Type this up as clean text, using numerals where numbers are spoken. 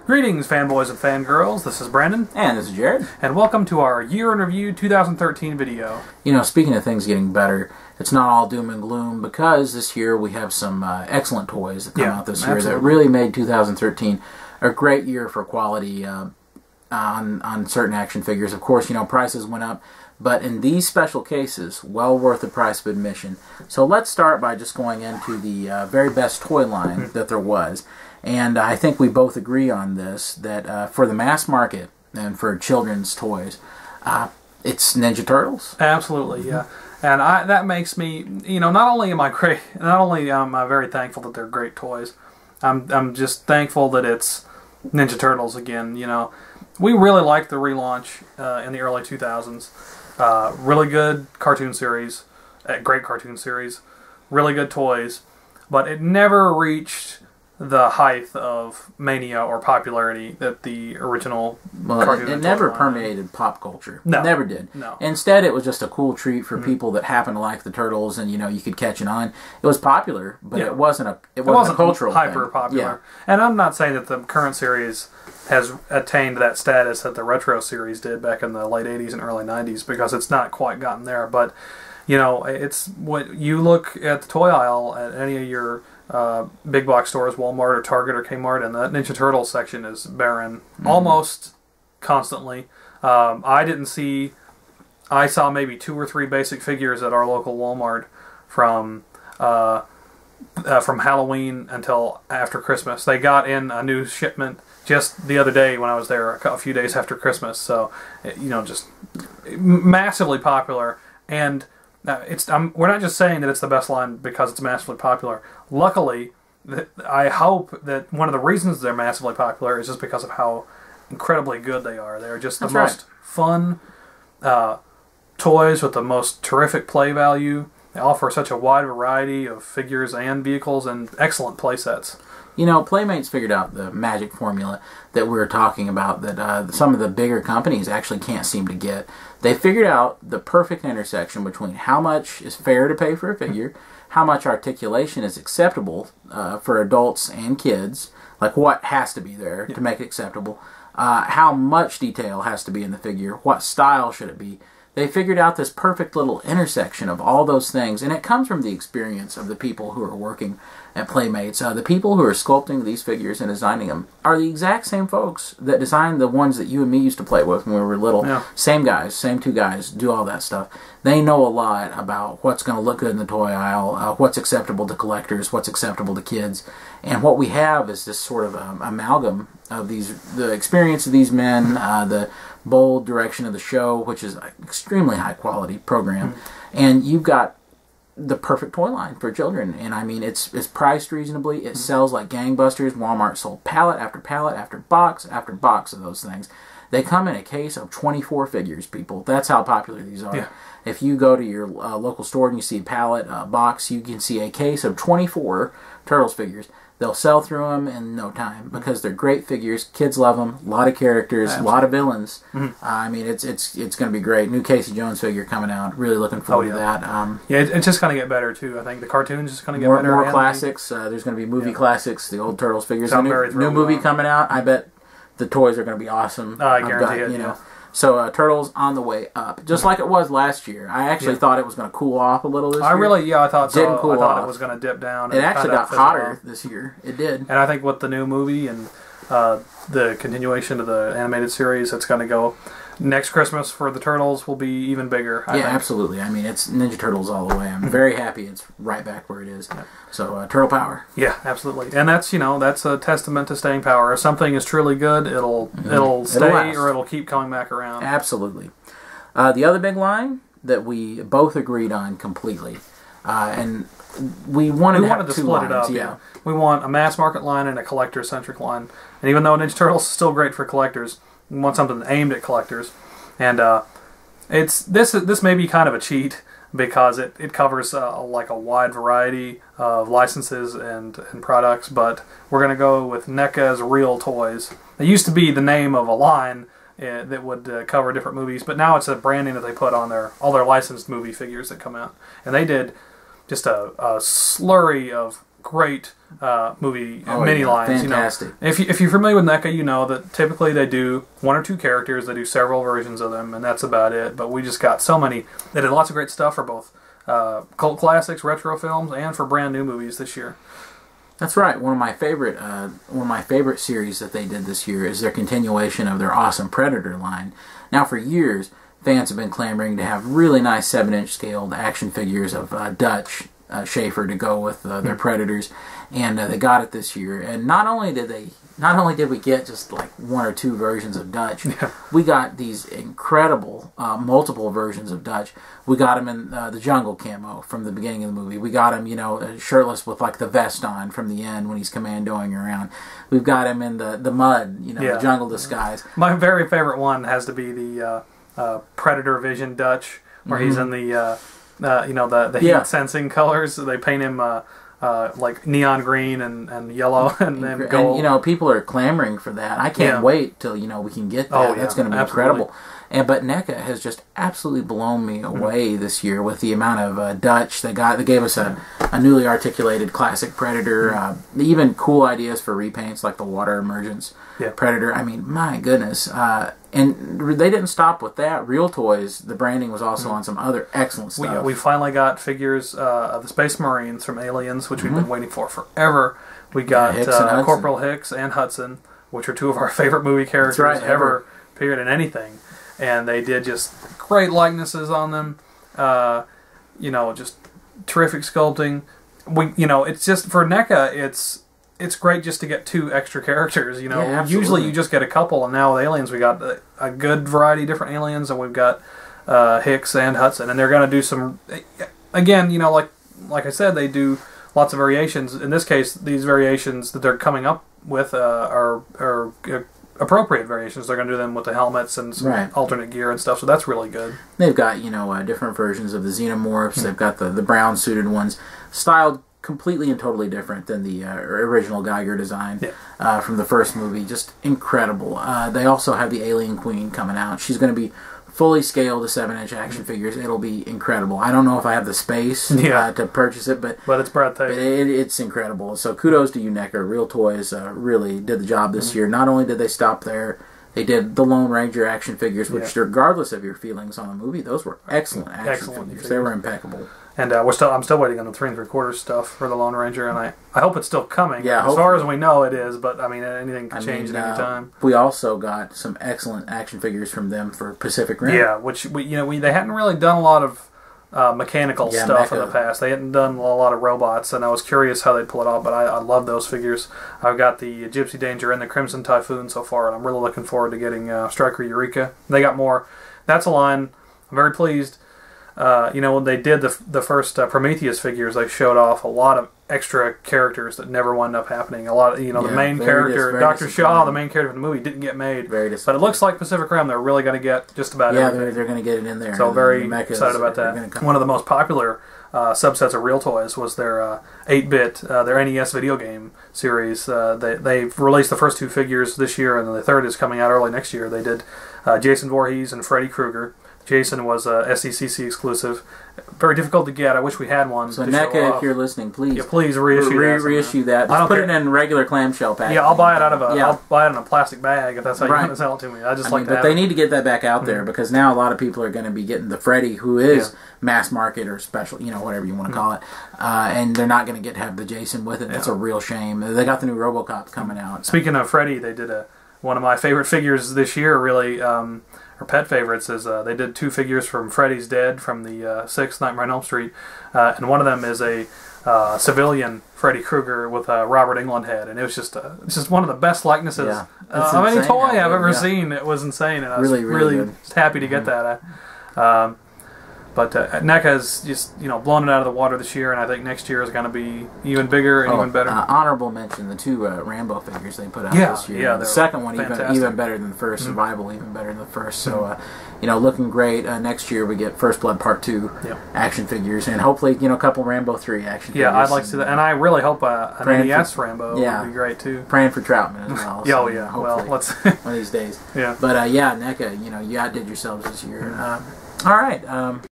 Greetings, fanboys and fangirls. This is Brandon. And this is Jared. And welcome to our Year in Review 2013 video. You know, speaking of things getting better, it's not all doom and gloom because this year we have some excellent toys that come out this year that really made 2013 a great year for quality on certain action figures. Of course, you know, prices went up, but in these special cases, well worth the price of admission. So let's start by just going into the very best toy line that there was. And I think we both agree on this, that for the mass market and for children's toys, it's Ninja Turtles. Absolutely, yeah. And that makes me, you know, not only am I very thankful that they're great toys, I'm just thankful that it's Ninja Turtles again. You know, we really liked the relaunch in the early 2000s. Really good cartoon series, great cartoon series, really good toys, but it never reached the height of mania or popularity that the original cartoon. It never permeated pop culture. No, it never did. No. Instead, it was just a cool treat for people that happen to like the Turtles, and you know, you could catch it on. It was popular, but it wasn't a cultural hyper popular. And I'm not saying that the current series has attained that status that the retro series did back in the late 80s and early 90s, because it's not quite gotten there. But you know, it's what you look at the toy aisle at any of your big box stores, Walmart or Target or Kmart, and the Ninja Turtles section is barren almost constantly. I saw maybe 2 or 3 basic figures at our local Walmart from Halloween until after Christmas. They got in a new shipment just the other day when I was there, a few days after Christmas. So, you know, just massively popular. And we're not just saying that it's the best line because it's massively popular. Luckily, I hope that one of the reasons they're massively popular is just because of how incredibly good they are. They're just the most fun toys with the most terrific play value. They offer such a wide variety of figures and vehicles and excellent play sets. You know, Playmates figured out the magic formula that we were talking about that some of the bigger companies actually can't seem to get. They figured out the perfect intersection between how much is fair to pay for a figure, how much articulation is acceptable for adults and kids, like what has to be there to make it acceptable, how much detail has to be in the figure, what style should it be. They figured out this perfect little intersection of all those things, and it comes from the experience of the people who are working at Playmates. The people who are sculpting these figures and designing them are the exact same folks that designed the ones that you and me used to play with when we were little. Yeah. Same guys, same 2 guys, do all that stuff. They know a lot about what's going to look good in the toy aisle, what's acceptable to collectors, what's acceptable to kids. And what we have is this sort of amalgam of the experience of these men, the bold direction of the show, which is an extremely high quality program, and you've got the perfect toy line for children. And I mean, it's priced reasonably. It sells like gangbusters. Walmart sold pallet after pallet after box of those things. They come in a case of 24 figures, people. That's how popular these are. Yeah. If you go to your local store and you see a pallet box, you can see a case of 24 Turtles figures. They'll sell through them in no time because they're great figures. Kids love them. A lot of characters, a lot of villains. I mean, it's going to be great. New Casey Jones figure coming out. Really looking forward to that. It's just going to get better too. I think the cartoon's just going to get better. More classics. There's going to be movie classics. The old Turtles figures. New movie coming out. I bet the toys are going to be awesome. I guarantee it. You know. So Turtles on the way up, just like it was last year. I actually thought it was going to cool off a little this year. I thought so. Didn't cool I thought off. It was going to dip down. It actually got hotter this year. It did. And I think with the new movie and the continuation of the animated series, it's going to go. Next Christmas for the Turtles will be even bigger. I think. Absolutely. I mean, it's Ninja Turtles all the way. I'm very happy it's right back where it is. So, Turtle Power. Yeah, absolutely. And that's a testament to staying power. If something is truly good, it'll stay or it'll keep coming back around. Absolutely. The other big line that we both agreed on completely, and we wanted to split it up. Yeah. We want a mass market line and a collector-centric line. And even though Ninja Turtles is still great for collectors, we want something aimed at collectors. And this may be kind of a cheat because it covers like a wide variety of licenses and products, but we're going to go with NECA's Real Toys. It used to be the name of a line that would cover different movies, but now it's a branding that they put on all their licensed movie figures that come out. And they did just a slurry of great movie Oh, mini yeah. lines. Fantastic. You know, if you're familiar with NECA, you know that typically they do 1 or 2 characters. They do several versions of them, and that's about it. But we just got so many. They did lots of great stuff for both cult classics, retro films, and for brand new movies this year. That's right. One of my favorite series that they did this year is their continuation of their awesome Predator line. Now, for years, fans have been clamoring to have really nice 7-inch scaled action figures of Dutch Schaefer to go with their Predators, and they got it this year. And not only did we get just like 1 or 2 versions of Dutch, we got these incredible multiple versions of Dutch. We got him in the jungle camo from the beginning of the movie. We got him, shirtless with like the vest on from the end when he's commandoing around. We've got him in the mud, the jungle disguise. My very favorite one has to be the Predator Vision Dutch, where he's in the the heat sensing colors. They paint him like neon green and yellow and then gold. And, people are clamoring for that. I can't wait till we can get that. Oh, That's going to be incredible. But NECA has just absolutely blown me away this year with the amount of Dutch they got. They gave us a newly articulated classic Predator. Even cool ideas for repaints like the water emergence Predator. I mean, my goodness. And they didn't stop with that. Real Toys, the branding was also on some other excellent stuff. We finally got figures of the Space Marines from Aliens, which we've been waiting for forever. We got Corporal Hicks and Hudson, which are 2 of our favorite movie characters ever, period, in anything. And they did just great likenesses on them. Just terrific sculpting. It's just for NECA, it's great just to get 2 extra characters. Usually you just get a couple, and now with Aliens we got a good variety of different aliens, and we've got Hicks and Hudson, and they're going to do some. Again, like I said, they do lots of variations. In this case, these variations that they're coming up with are appropriate variations. They're going to do them with the helmets and some alternate gear and stuff, so that's really good. They've got different versions of the xenomorphs. They've got the brown suited ones, styled completely and totally different than the original Geiger design from the first movie. Just incredible. They also have the Alien Queen coming out. She's going to be fully scaled to 7-inch action figures. It'll be incredible. I don't know if I have the space to purchase it, but it's breathtaking. It's incredible. So kudos to you, NECA. Real Toys really did the job this year. Not only did they stop there, they did the Lone Ranger action figures, which, regardless of your feelings on the movie, those were excellent action figures. They were impeccable. And I'm still waiting on the 3 3/4 stuff for the Lone Ranger, and I hope it's still coming. Yeah, as far as we know, it is. But I mean, anything can change at any time. We also got some excellent action figures from them for Pacific Rim. Yeah, which they hadn't really done a lot of mechanical stuff in the past. They hadn't done a lot of robots, and I was curious how they'd pull it off. But I love those figures. I've got the Gypsy Danger and the Crimson Typhoon so far, and I'm really looking forward to getting Striker Eureka. They got more. That's a line. I'm very pleased. When they did the first Prometheus figures, they showed off a lot of extra characters that never wound up happening. A lot of, the main character, Dr. Shaw, the main character of the movie, didn't get made. But it looks like Pacific Rim, they're really going to get just about everything. Yeah, they're going to get it in there. So very excited about that. One of the most popular subsets of Real Toys was their 8-bit, their NES video game series. They've released the first 2 figures this year, and the 3rd is coming out early next year. They did Jason Voorhees and Freddy Krueger. Jason was a SDCC exclusive. Very difficult to get. I wish we had one. So NECA, if you're listening, please reissue that. Just put it in regular clamshell packaging. Yeah, I'll buy it I'll buy it in a plastic bag if that's how you want to sell it to me. But they need to get that back out there because now a lot of people are going to be getting the Freddy, who is mass market or special, whatever you want to call it, and they're not going to have the Jason with it. That's a real shame. They got the new RoboCop coming out. Speaking of Freddy, they did one of my favorite figures this year. Really. Or pet favorites is they did 2 figures from Freddy's Dead from the 6th Nightmare on Elm Street, and one of them is a civilian Freddy Krueger with a Robert Englund head, and it's just one of the best likenesses of any toy I've ever seen. It was insane, and I was really happy to get that. But NECA has just blown it out of the water this year, and I think next year is going to be even bigger and even better. Honorable mention: the 2 Rambo figures they put out this year. Yeah, the second one even better than the first. Survival even better than the first. So looking great. Next year we get First Blood Part 2 action figures, and hopefully a couple Rambo 3 action figures. Yeah, I'd like to see that, and I really hope an NES Rambo would be great too. Praying for Troutman as well. So, well, let's one of these days. Yeah, but NECA, you outdid yourselves this year. All right.